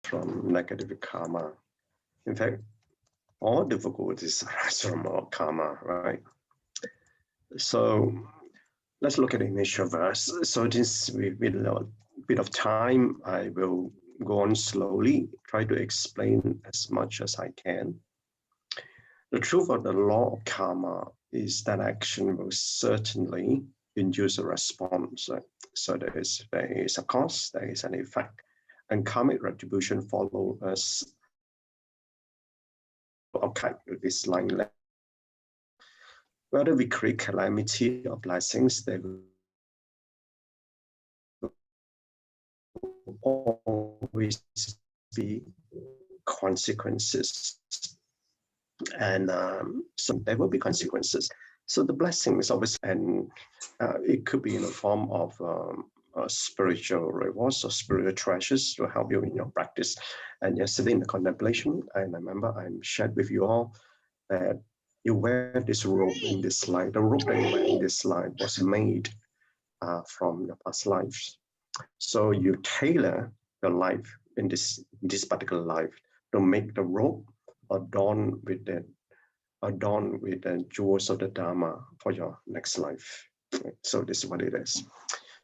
from negative karma. In fact, all difficulties arise from our karma, right? So let's look at the initial verse. So since with a bit of time, I will go on slowly, try to explain as much as I can. The truth of the law of karma is that action will certainly induce a response. So there is a cause, there is an effect, and karmic retribution follows us. Okay, this line. Whether we create calamity or blessings, there will always be consequences. And so there will be consequences. So the blessings, obviously, and it could be in the form of spiritual rewards or spiritual treasures to help you in your practice. And yesterday in the contemplation, I remember I shared with you all that you wear this robe in this slide. The robe that you wear in this slide was made from your past lives. So you tailor your life in this particular life to make the robe adorned with the jewels of the Dharma for your next life. So this is what it is.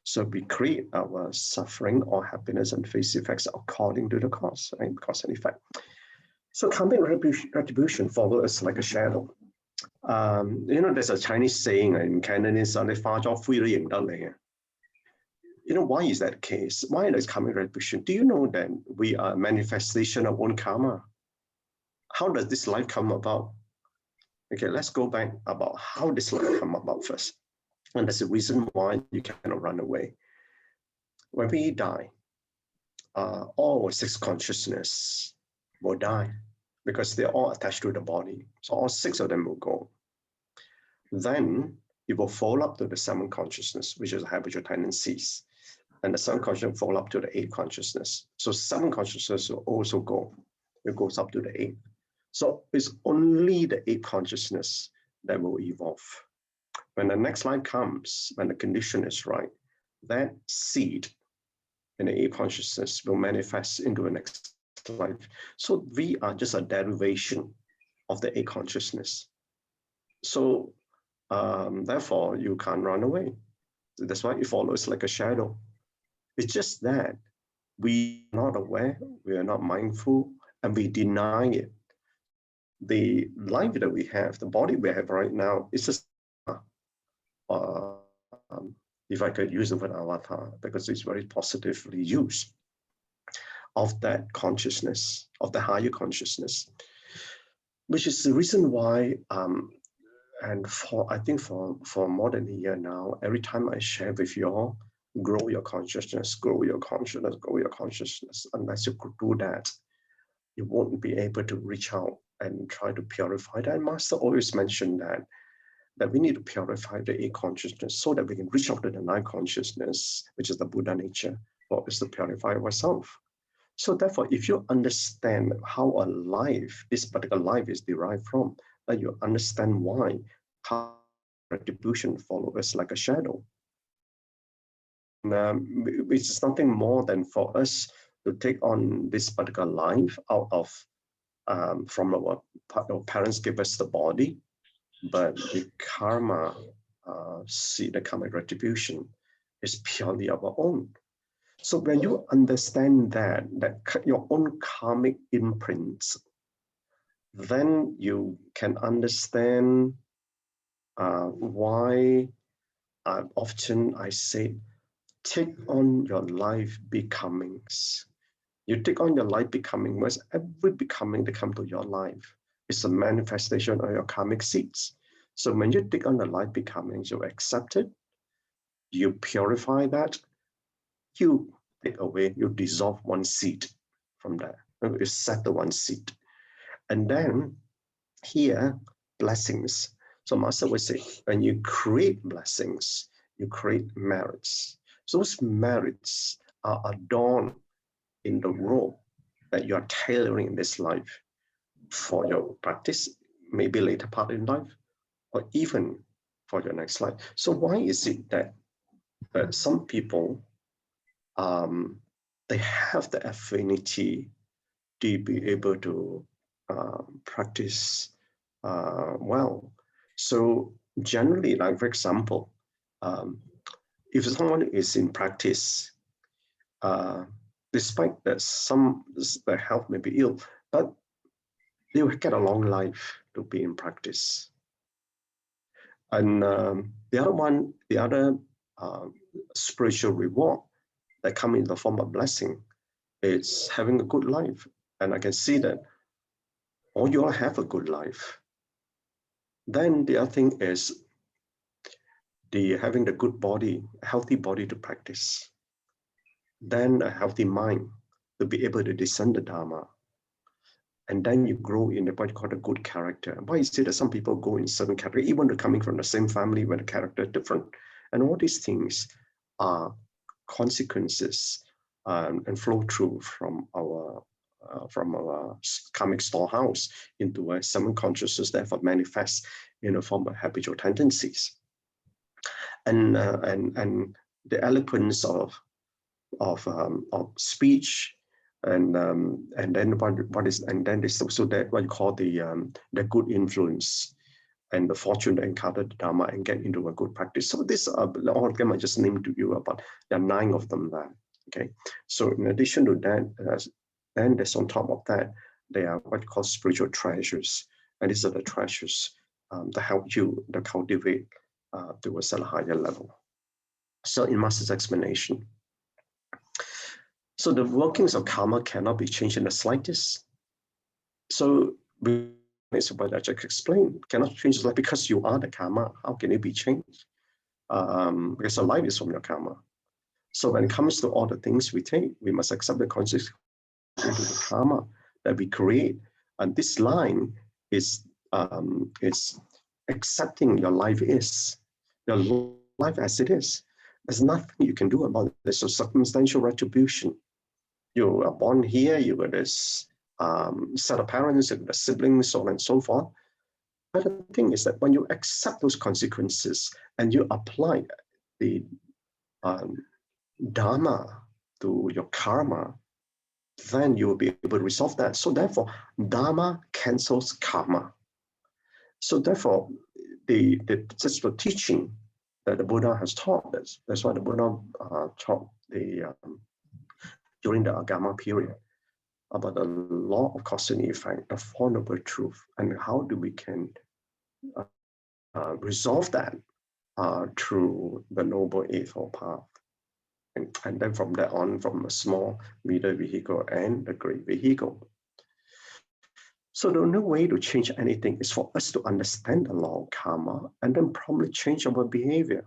So we create our suffering or happiness and face effects according to the cause, right? Cause and effect. So karmic retribution follows like a shadow. There's a Chinese saying in Cantonese, why is that case? Why is karmic retribution? Do you know that we are a manifestation of own karma? How does this life come about? Okay, let's go back about how this life come about first. And that's the reason why you cannot run away. When we die, all 6 consciousness will die because they're all attached to the body. So all 6 of them will go. Then it will fall up to the 7 consciousness, which is habitual tendencies. And the 7 consciousness fall up to the 8 consciousness. So 7 consciousness will also go. It goes up to the 8. So it's only the 8 consciousness that will evolve. When the next life comes, when the condition is right, that seed in the 8 consciousness will manifest into the next life. So we are just a derivation of the 8 consciousness. So therefore, you can't run away. So that's why it follows like a shadow. It's just that we are not aware, we are not mindful, and we deny it. The life that we have, the body we have right now, is just if I could use the word avatar, because it's very positively used, of that consciousness, of the higher consciousness, which is the reason why, and I think for more than a year now, every time I share with you all, grow your consciousness, grow your consciousness, grow your consciousness. Unless you could do that, you won't be able to reach out and try to purify that. And Master always mentioned that we need to purify the 8 consciousness so that we can reach out to the 9 consciousness, which is the Buddha nature, for us to purify ourselves. So therefore, if you understand how a life, this particular life is derived from, then you understand why retribution follows like a shadow. Which is nothing more than for us to take on this particular life out of, from our parents give us the body, but the karma, the karmic retribution is purely our own. So when you understand that your own karmic imprints, then you can understand why often I say, take on your life becomings. You take on your life becoming, because every becoming that comes to your life is a manifestation of your karmic seeds. So when you take on the life becomings, you accept it, you purify that, you take away, you dissolve one seed from there. You settle one seed. And then here, blessings. So Master would say, when you create blessings, you create merits. So those merits are adorned in the role that you are tailoring in this life for your practice, maybe later part in life, or even for your next life. So why is it that some people, they have the affinity to be able to practice well. So generally, like for example, if someone is in practice, despite that their health may be ill, but they will get a long life to be in practice. And the other spiritual reward that come in the form of blessing is having a good life. And I can see that all you all have a good life. Then the other thing is having the good body, healthy body to practice. Then a healthy mind to be able to discern the Dharma. And then you grow in what you call a good character. Why is it that some people go in certain character, even though coming from the same family where the character is different? And all these things are consequences and flow through from our karmic storehouse into a seven consciousness, therefore manifests in a form of habitual tendencies. And the eloquence of speech, and then there's also that what you call the good influence and the fortune to encounter the Dharma and get into a good practice. So this all of them I just named to you about. There are 9 of them there. Okay, so in addition to that, then there's on top of that, they are what you call spiritual treasures, and these are the treasures that help you to cultivate towards a higher level. So in Master's explanation, so the workings of karma cannot be changed in the slightest. So what I just explained, cannot change like because you are the karma. How can it be changed? Because the life is from your karma. So when it comes to all the things we take, we must accept the consequences of the karma that we create. And this line is accepting your life is, your life as it is. There's nothing you can do about it. There's a circumstantial retribution. You are born here, you got this set of parents, the siblings, so on and so forth. But the thing is that when you accept those consequences and you apply the Dharma to your karma, then you will be able to resolve that. So therefore, Dharma cancels karma. So therefore, that's the teaching that the Buddha has taught us. That's why the Buddha taught during the Agama period about the law of cause and effect, the Four Noble Truth, and how do we can resolve that through the Noble Eightfold Path. And then from there on, from a small, middle vehicle and the great vehicle. So the only way to change anything is for us to understand the law of karma and then probably change our behavior.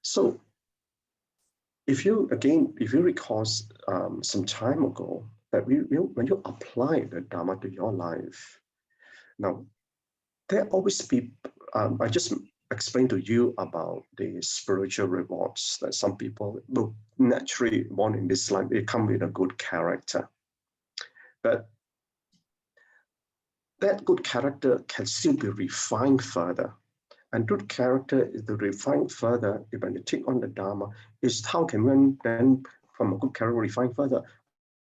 So if you recall some time ago, that when you apply the Dharma to your life, now there always be, I just explained to you about the spiritual rewards that some people will naturally born in this life, they come with a good character. But that good character can still be refined further. And good character is to refine further, when you take on the Dharma, is how can one then from a good character refine further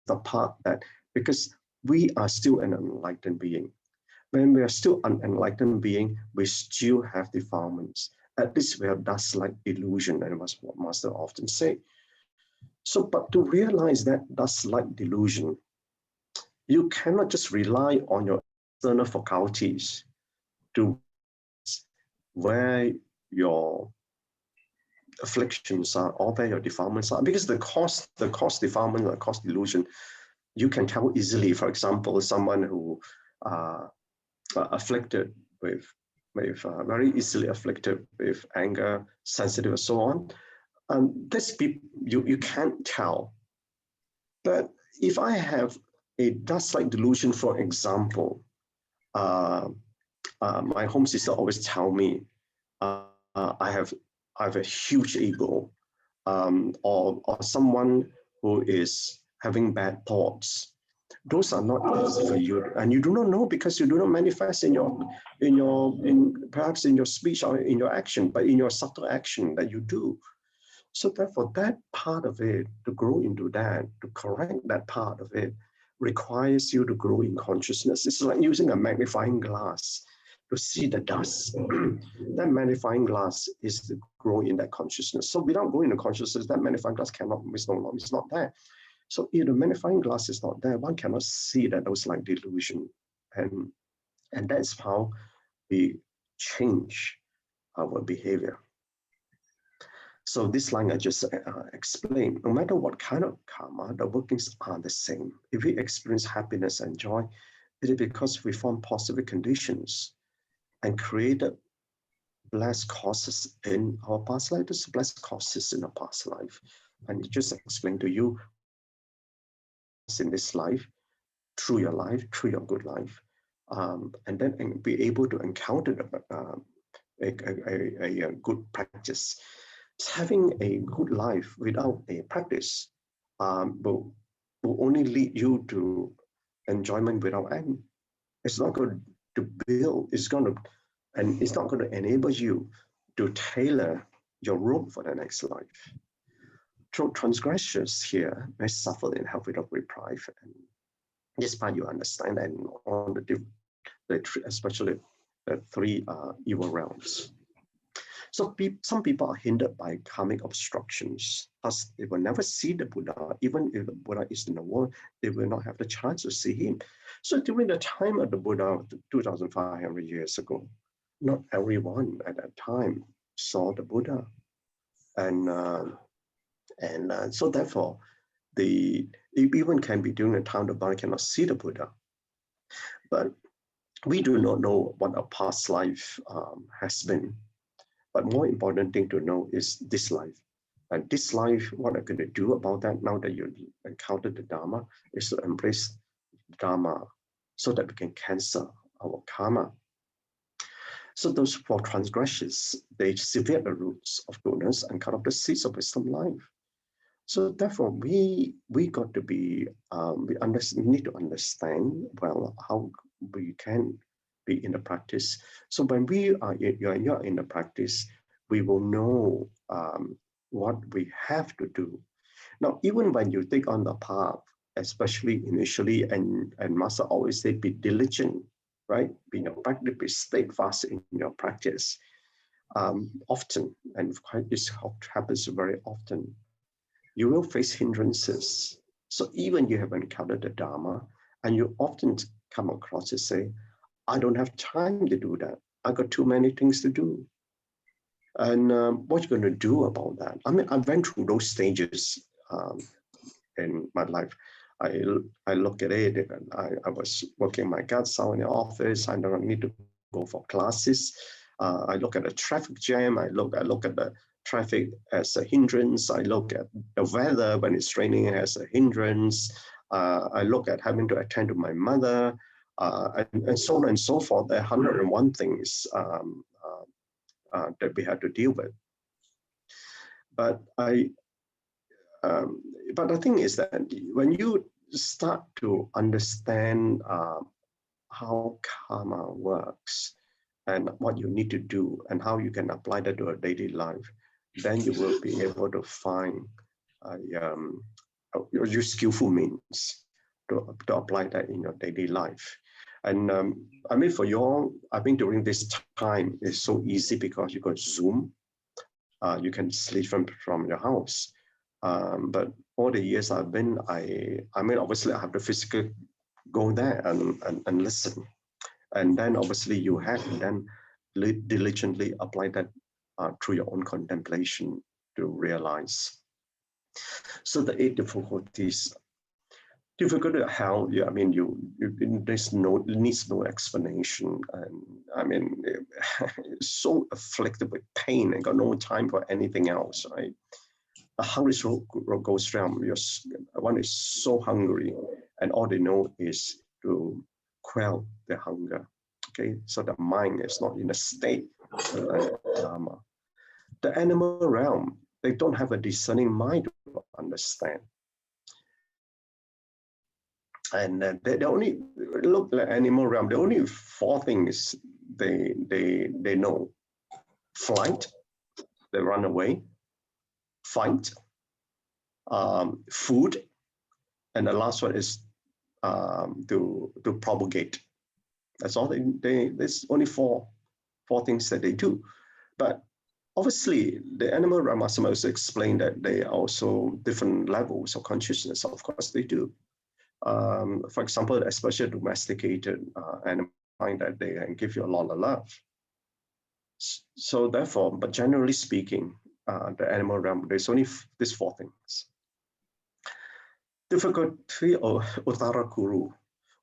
the part that, because we are still an enlightened being. When we are still an enlightened being, we still have defilements. At least we have dust-like illusion, and that's what Master often say. So, but to realize that dust-like delusion, you cannot just rely on your external faculties to where your afflictions are, or where your defilements are, because the cause defilement or cause delusion, you can tell easily. For example, someone who afflicted with very easily afflicted with anger, sensitive, and so on. This you can't tell. But if I have a dust-like delusion, for example, my home sister always tell me, I have a huge ego, or someone who is having bad thoughts. Those are not easy for you, and you do not know because you do not manifest perhaps in your speech or in your action, but in your subtle action that you do. So therefore, that part of it, to grow into that, to correct that part of it, requires you to grow in consciousness. It's like using a magnifying glass to see the dust. That magnifying glass is to grow in that consciousness. So without growing in consciousness, that magnifying glass it's not there. So if the magnifying glass is not there, one cannot see that those like delusion. And that's how we change our behavior. So this line I just explained, no matter what kind of karma, the workings are the same. If we experience happiness and joy, it is because we form positive conditions and created blessed causes in our past life. There's blessed causes in our past life. And just explain to you in this life, through your good life, and then be able to encounter a good practice. Having a good life without a practice will only lead you to enjoyment without end. It's not going to build, it's not going to enable you to tailor your robe for the next life. Transgressors here may suffer in hell without reprieve. And this part you understand, and on especially the three evil realms. So some people are hindered by karmic obstructions, thus they will never see the Buddha. Even if the Buddha is in the world, they will not have the chance to see him. So during the time of the Buddha, 2,500 years ago, not everyone at that time saw the Buddha. And so therefore, it even can be during the time the Buddha cannot see the Buddha. But we do not know what a past life has been. But more important thing to know is this life. And this life, what I'm going to do about that now that you encountered the Dharma is to embrace Dharma so that we can cancel our karma. So those 4 transgressions, they sever the roots of goodness and cut off the seeds of wisdom life. So therefore, we got to be, we need to understand well how we can be in the practice. So when you're in the practice, we will know what we have to do. Now, even when you take on the path, especially initially, and Master always say, be diligent, right? Be in your practice, be steadfast in your practice. Often, and this happens very often, you will face hindrances. So even you have encountered the Dharma, and you often come across and say, I don't have time to do that. I got too many things to do. And what you're going to do about that? I mean, I went through those stages in my life. I look at it, and I was working my guts out in the office. I don't need to go for classes. I look at the traffic jam. I look at the traffic as a hindrance. I look at the weather when it's raining as a hindrance. I look at having to attend to my mother. And so on and so forth. There are 101 things that we had to deal with. But the thing is that when you start to understand how karma works and what you need to do and how you can apply that to a daily life, then you will be able to find your skillful means to apply that in your daily life. And I mean, for you all, I think during this time, it's so easy because you got Zoom. You can sleep from your house. But all the years I've been, I mean, obviously I have to physically go there and listen. And then obviously you have to then diligently apply that through your own contemplation to realize. So the 8 difficulties. Difficult to how, I mean, there's needs no explanation. And I mean, so afflicted with pain and got no time for anything else, right? The hungry soul goes round. One is so hungry, and all they know is to quell their hunger. Okay, so the mind is not in a state of Dharma. The animal realm, they don't have a discerning mind to understand. And they only look like animal realm. The only 4 things they know: flight, they run away; fight, food, and the last one is to propagate. That's all there's only four things that they do. But obviously, the animal realm, must also explain that they are also different levels of consciousness. Of course, they do. For example, especially domesticated animals, find that they can give you a lot of love. So therefore, but generally speaking, the animal realm, there's only these four things. Difficulty of Uttara Kuru.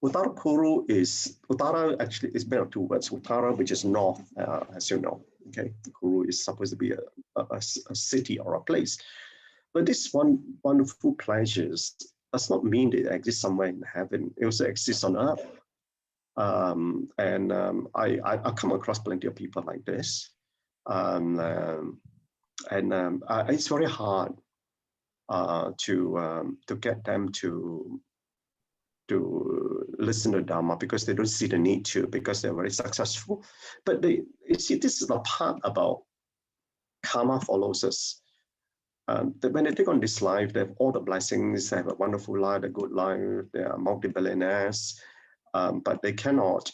Uttara Kuru Uttara actually is made of two words. Uttara, which is north, as you know. Okay, Kuru is supposed to be a city or a place. But this wonderful pleasures does not mean that it exists somewhere in heaven. It also exists on earth. I come across plenty of people like this. It's very hard to get them to listen to Dharma because they don't see the need to, because they're very successful. But you see, this is the part about karma follows us. When they take on this life, they have all the blessings, they have a wonderful life, a good life, they are multi-billionaires, but they cannot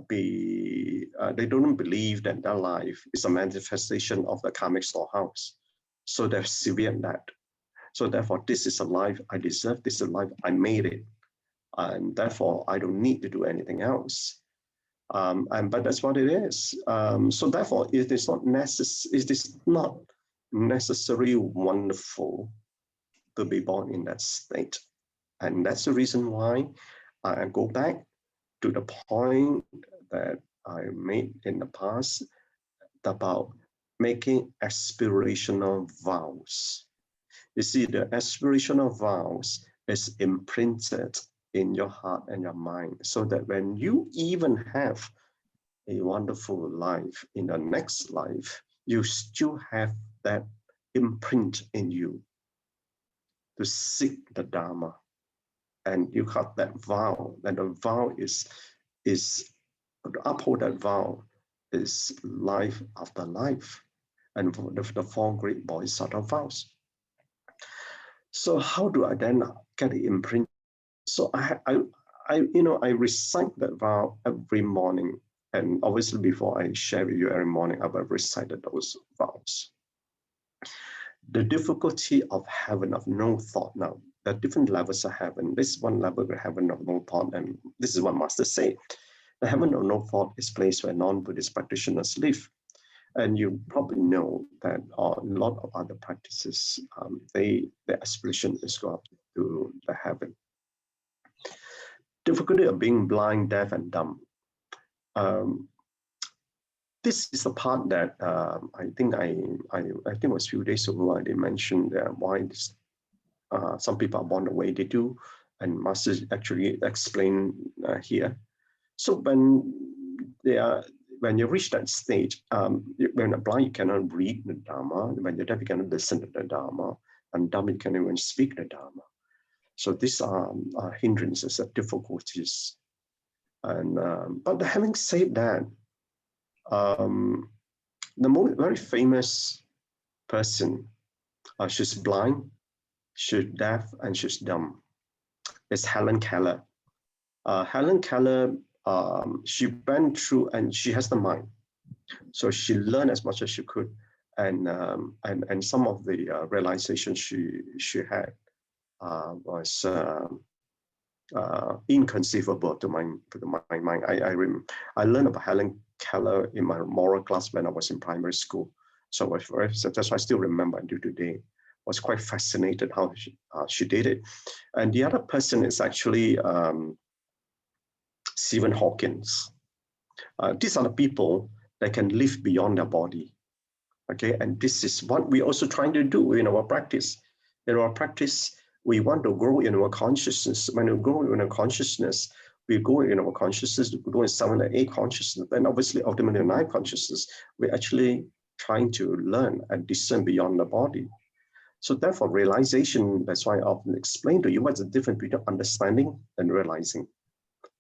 they don't believe that their life is a manifestation of the karmic storehouse. So they've severed that. So therefore, this is a life I deserve, this is a life I made it. And therefore, I don't need to do anything else. But that's what it is. So therefore, it is not necessarily wonderful to be born in that state. And that's the reason why I go back to the point that I made in the past about making aspirational vows. You see, the aspirational vows is imprinted in your heart and your mind, so that when you even have a wonderful life in the next life, you still have that imprint in you to seek the Dharma. And you have that vow, and the vow is to uphold that vow is life after life, and the four great bodhisattva vows. So how do I then get the imprint? So I recite that vow every morning, and obviously before I share with you every morning, I've recited those vows. The difficulty of heaven of no thought. Now, there are different levels of heaven. This one level of heaven of no thought, and this is what Master say. The heaven of no thought is a place where non-Buddhist practitioners live. And you probably know that a lot of other practices, their aspiration is to go up to the heaven. Difficulty of being blind, deaf, and dumb. This is the part that I think it was a few days ago I did mention why some people are born the way they do, and Master actually explained here. So when you reach that stage, when you're blind, you cannot read the Dharma. When you're deaf, you cannot listen to the Dharma, and dumb, you cannot even speak the Dharma. So these are hindrances and difficulties. And but having said that, the very famous person, she's blind, she's deaf, and she's dumb, is Helen Keller. Helen Keller, she went through, and she has the mind, so she learned as much as she could, and some of the realizations she had was inconceivable to my mind. I learned about Helen Keller in my moral class when I was in primary school, so that's why I still remember until today. Was quite fascinated how she did it. And the other person is actually Stephen Hawking. These are the people that can live beyond their body. Okay, and this is what we're also trying to do in our practice. In our practice, we want to grow in our consciousness. When we grow in our consciousness, we go in our consciousness, we go in 7 and 8 consciousness, and obviously ultimately 9 consciousness. We're actually trying to learn and discern beyond the body. So therefore, realization, that's why I often explain to you what's the difference between understanding and realizing.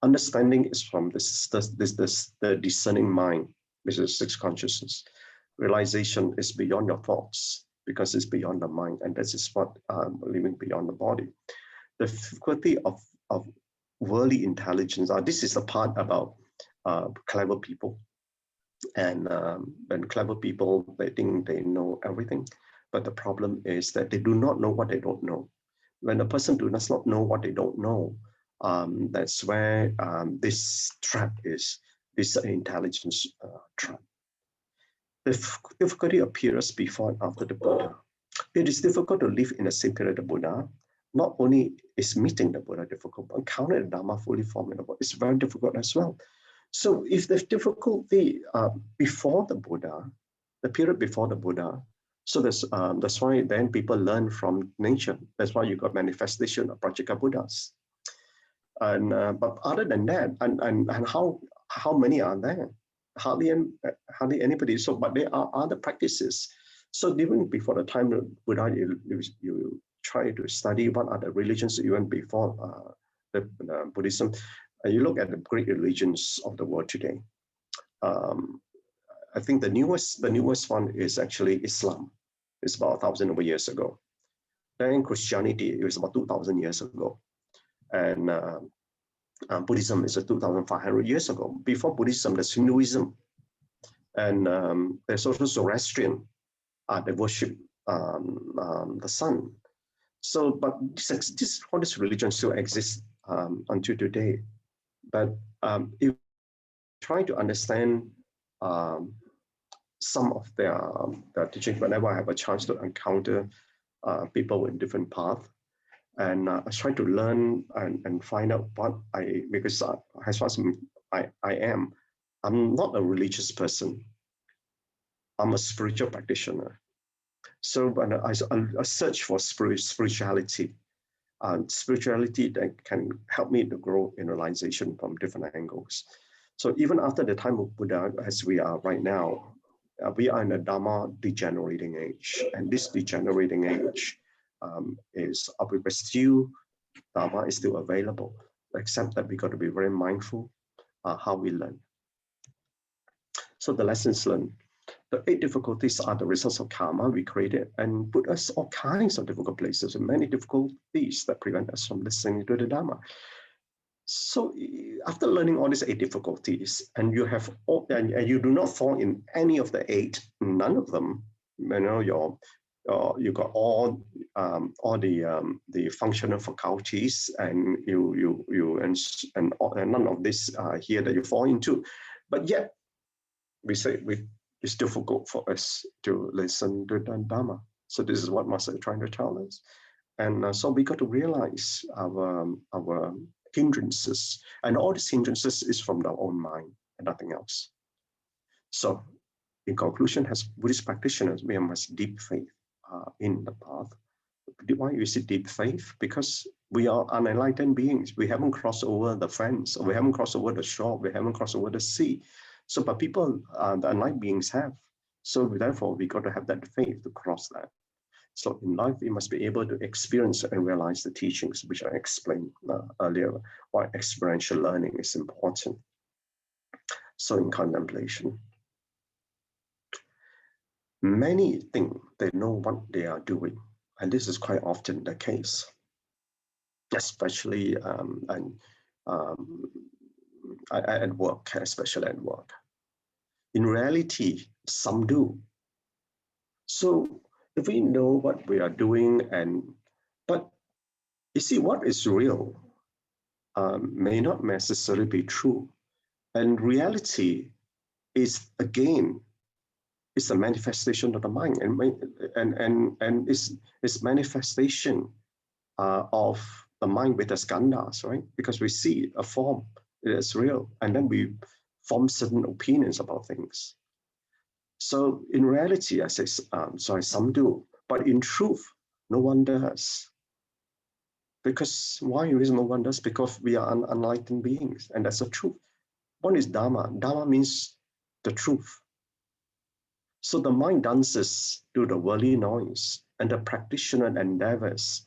Understanding is from the discerning mind, which is 6 consciousness. Realization is beyond your thoughts, because it's beyond the mind, and this is what living beyond the body. The difficulty of worldly intelligence. This is the part about clever people. And when clever people, they think they know everything. But the problem is that they do not know what they don't know. When a person does not know what they don't know, that's where this trap is, this intelligence trap. The difficulty appears before and after the Buddha. It is difficult to live in the same period of Buddha. Not only is meeting the Buddha difficult, but encountering the Dharma fully formidable is very difficult as well. So if there's difficulty before the Buddha, the period before the Buddha, so that's why then people learn from nature. That's why you got manifestation of Prajika Buddhas. And but other than that, and how many are there? Hardly anybody. So, but there are other practices. So even before the time of Buddha, you try to study what are the religions even before the Buddhism. You look at the great religions of the world today. I think the newest one is actually Islam. It's about 1,000 over years ago. Then Christianity, it was about 2,000 years ago. And Buddhism is 2,500 years ago. Before Buddhism, there's Hinduism. And there's also Zoroastrian. They worship the sun. So, but all this religion still exists until today. But if trying to understand some of their teaching, whenever I have a chance to encounter people with different paths, and I try to learn and find out what because as far as I am, I'm not a religious person. I'm a spiritual practitioner. So when I search for spirituality, spirituality that can help me to grow in realization from different angles. So even after the time of Buddha, as we are right now, we are in a Dharma degenerating age. And this degenerating age is still, Dharma is still available, except that we got to be very mindful how we learn. So the lessons learned. The 8 difficulties are the results of karma we created and put us all kinds of difficult places and many difficulties that prevent us from listening to the Dharma. So after learning all these 8 difficulties, and you have all, and you do not fall in any of the 8, none of them, you know, you got all the functional faculties, and and none of this here that you fall into, but yet we say it's difficult for us to listen to the Dharma. So this is what Master is trying to tell us, and so we got to realize our hindrances, and all these hindrances is from our own mind and nothing else. So in conclusion, as Buddhist practitioners, we must deep faith in the path. Why is it deep faith? Because we are unenlightened beings. We haven't crossed over the fence, or we haven't crossed over the shore, we haven't crossed over the sea. So, but people, the enlightened beings have. So therefore, we got to have that faith to cross that. So in life, we must be able to experience and realize the teachings, which I explained earlier, why experiential learning is important. So in contemplation, many think they know what they are doing, and this is quite often the case, especially at work, especially at work. In reality, some do. So if we know what we are doing, but you see, what is real may not necessarily be true, and reality is again is a manifestation of the mind, and is manifestation of the mind with the skandhas, right? Because we see a form, it is real, and then we form certain opinions about things. So in reality, I say, sorry, some do, but in truth, no one does. Because why is no one does? Because we are unenlightened beings, and that's the truth. What is Dharma? Dharma means the truth. So the mind dances to the worldly noise, and the practitioner endeavors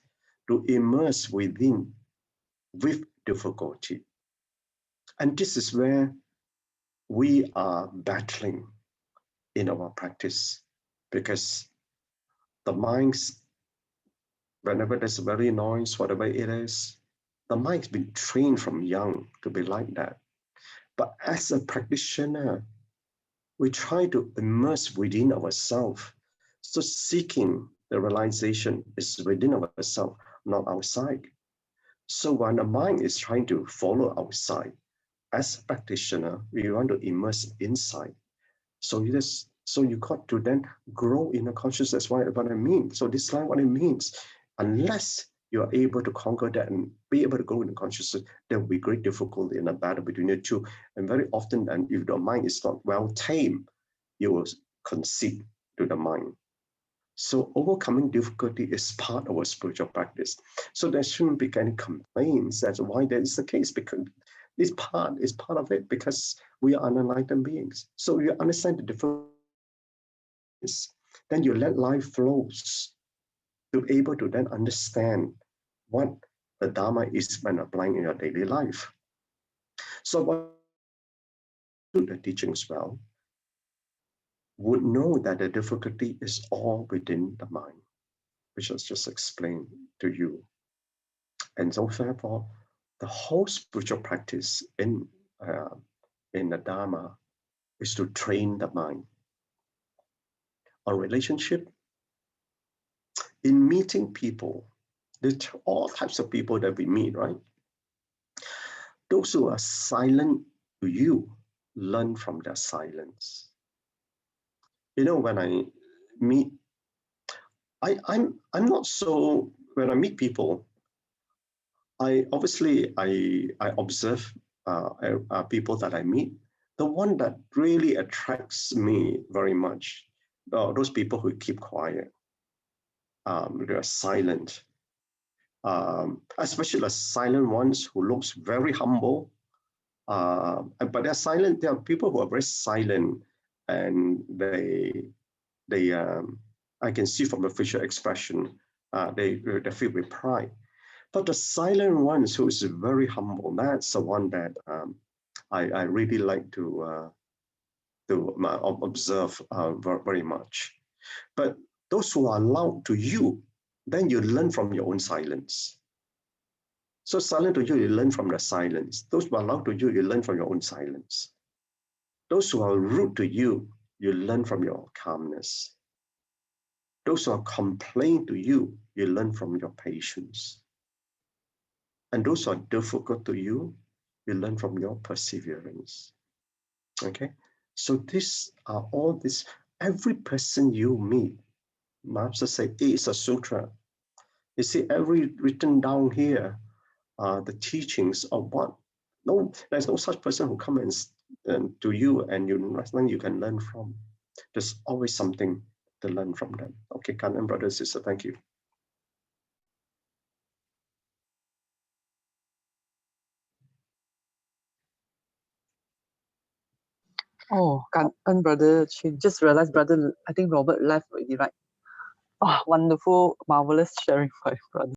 to immerse within with difficulty. And this is where we are battling in our practice, because the minds, whenever there's a very noise, whatever it is, The mind's been trained from young to be like that. But as a practitioner, we try to immerse within ourselves. So seeking the realization is within ourselves, not outside. So when the mind is trying to follow outside, as a practitioner, we want to immerse inside. So you got to then grow in a consciousness. What I mean. So this is what it means. Unless you are able to conquer that and be able to go in consciousness, there will be great difficulty in a battle between the two. And very often, and if the mind is not well tamed, you will concede to the mind. So overcoming difficulty is part of our spiritual practice. So there shouldn't be any complaints as to why that is the case, because this part is part of it, because we are unenlightened beings. So you understand the difference, then you let life flows to be able to then understand what the Dharma is when applying in your daily life. So what the teachings well would know that the difficulty is all within the mind, which was just explained to you. And so therefore, the whole spiritual practice in the Dharma is to train the mind. On relationship, in meeting people, there's all types of people that we meet, right? Those who are silent to you learn from their silence. You know, when I meet, I'm not so, when I meet people, I obviously observe people that I meet. The one that really attracts me very much, those people who keep quiet, they're silent, especially the silent ones who looks very humble, but they're silent. There are people who are very silent, and I can see from the facial expression, they feel with pride. But the silent ones who is very humble, that's the one that I really like to observe very much. But those who are loud to you, then you learn from your own silence. So silent to you, you learn from the silence. Those who are loud to you, you learn from your own silence. Those who are rude to you, you learn from your calmness. Those who are complain to you, you learn from your patience. And those who are difficult to you, you learn from your perseverance. Okay? So these are all this, every person you meet, Master say, is a sutra. You see, every written down here, the teachings of what? No, there's no such person who comes to you and nothing you can learn from. There's always something to learn from them. Okay, Gan En brother, sister, thank you. Oh, Gan En brother, she just realized, brother, I think Robert left already, right? Oh, wonderful, marvelous sharing by brother.